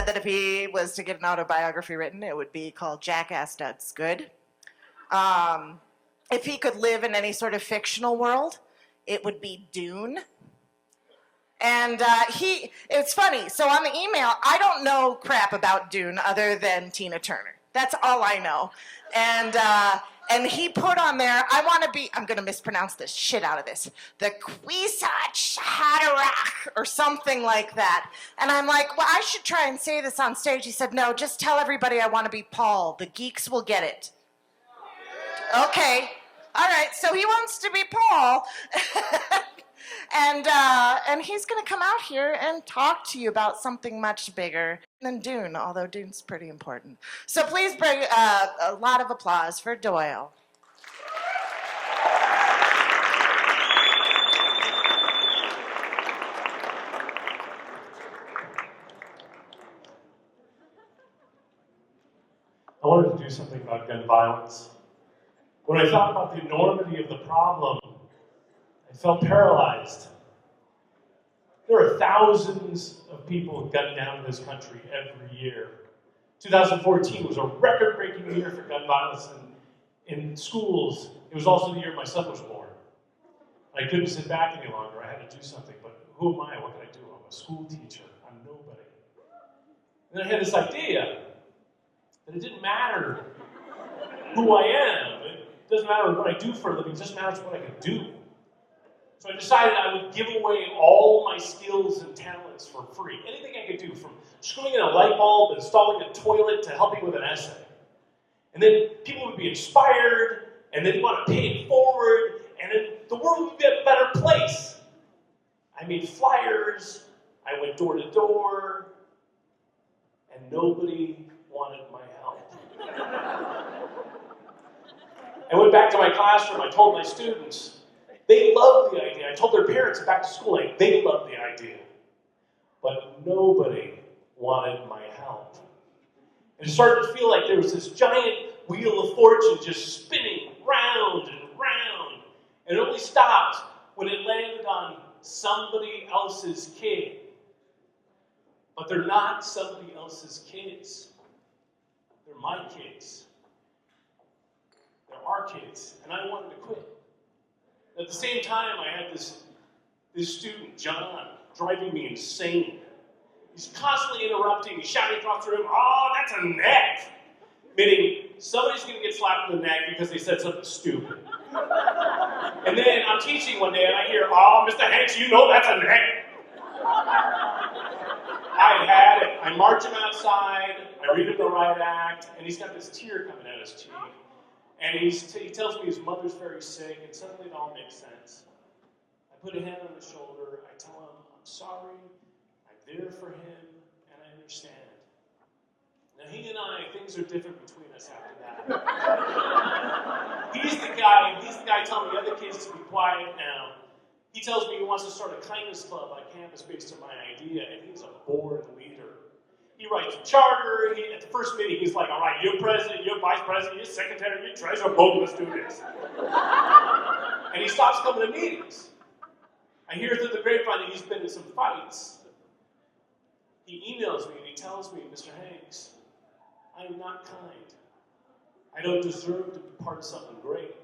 said that if he was to get an autobiography written, it would be called Jackass Does Good. If he could live in any sort of fictional world, it would be Dune. And it's funny, so on the email, I don't know crap about Dune other than Tina Turner. That's all I know. And he put on there, I want to be, I'm going to mispronounce this shit out of this, the Kwisatz Haderach, or something like that. And I'm like, well, I should try and say this on stage. He said, no, just tell everybody I want to be Paul. The geeks will get it. Okay. All right, so he wants to be Paul. And he's going to come out here and talk to you about something much bigger than Dune, although Dune's pretty important. So please bring a lot of applause for Doyle. I wanted to do something about gun violence. When I thought about the enormity of the problem, I felt paralyzed. There are thousands of people gunned down in this country every year. 2014 was a record-breaking year for gun violence in schools. It was also the year my son was born. I couldn't sit back any longer. I had to do something, but who am I? What can I do? I'm a school teacher. I'm nobody. And then I had this idea that it didn't matter who I am. It doesn't matter what I do for a living. It just matters what I can do. So I decided I would give away all my skills and talents for free. Anything I could do, from screwing in a light bulb, installing a toilet, to helping with an essay. And then people would be inspired, and they'd want to pay it forward, and then the world would be a better place. I made flyers, I went door to door, and nobody wanted my help. I went back to my classroom, I told my students, they loved the idea. I told their parents back to school, like, they loved the idea. But nobody wanted my help. And it started to feel like there was this giant wheel of fortune just spinning round and round. And it only stopped when it landed on somebody else's kid. But they're not somebody else's kids. They're my kids. They're our kids. And I wanted to quit. At the same time, I had this student, John, driving me insane. He's constantly interrupting, he's shouting across the room, oh, that's a neck! Meaning, somebody's going to get slapped in the neck because they said something stupid. And then I'm teaching one day and I hear, oh, Mr. Hanks, you know that's a neck! I had it. I march him outside, I read him the riot act, and he's got this tear coming out his cheek. And he tells me his mother's very sick, and suddenly it all makes sense. I put a hand on his shoulder, I tell him, I'm sorry, I'm there for him, and I understand. Now he and I, things are different between us after that. He's the guy telling the other kids to be quiet now. He tells me he wants to start a kindness club on campus based on my idea, and he's a board leader. He writes a charter. At the first meeting, he's like, all right, you're president, you're vice president, you're secretary, you're treasurer, both of us do this. And he stops coming to meetings. I hear through the grapevine that he's been in some fights. He emails me and he tells me, Mr. Hanks, I am not kind. I don't deserve to be part of something great.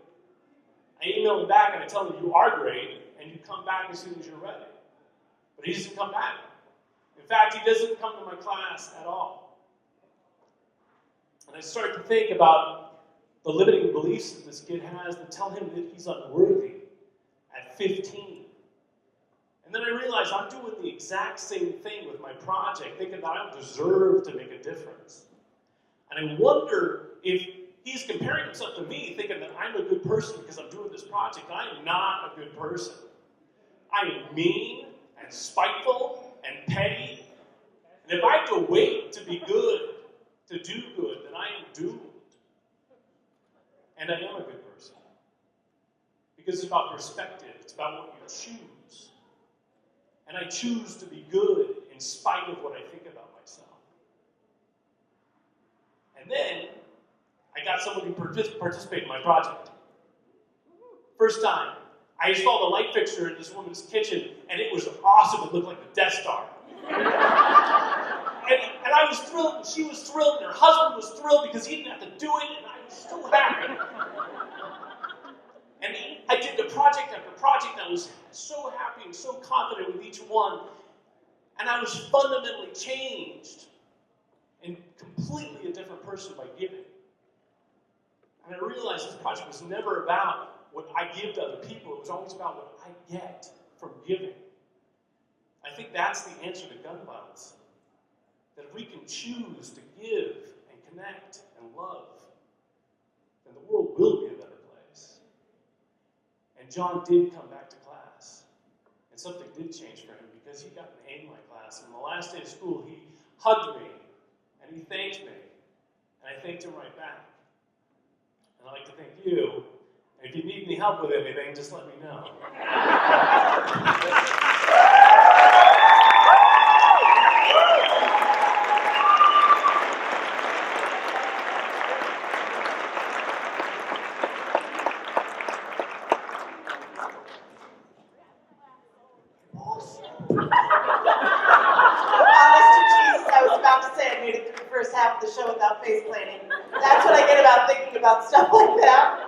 I email him back and I tell him you are great and you come back as soon as you're ready. But he doesn't come back. In fact, he doesn't come to my class at all. And I started to think about the limiting beliefs that this kid has that tell him that he's unworthy at 15. And then I realized I'm doing the exact same thing with my project, thinking that I don't deserve to make a difference. And I wonder if he's comparing himself to me, thinking that I'm a good person because I'm doing this project. I am not a good person. I am mean and spiteful and petty. And if I have to wait to be good, to do good, then I am doomed. And I am a good person. Because it's about perspective. It's about what you choose. And I choose to be good in spite of what I think about myself. And then, I got someone to participate in my project. First time, I installed a light fixture in this woman's kitchen, and it was awesome. It looked like the Death Star. And I was thrilled, and she was thrilled, and her husband was thrilled because he didn't have to do it, and I was so happy. And I did the project after project, and I was so happy and so confident with each one. And I was fundamentally changed and completely a different person by giving. And I realized this project was never about what I give to other people. It was always about what I get from giving. I think that's the answer to gun violence. That if we can choose to give and connect and love, then the world will be a better place. And John did come back to class. And something did change for him because he got an A in my class. And on the last day of school, he hugged me and he thanked me. And I thanked him right back. And I'd like to thank you. And if you need any help with anything, just let me know. First half of the show without face planting. That's what I get about thinking about stuff like that.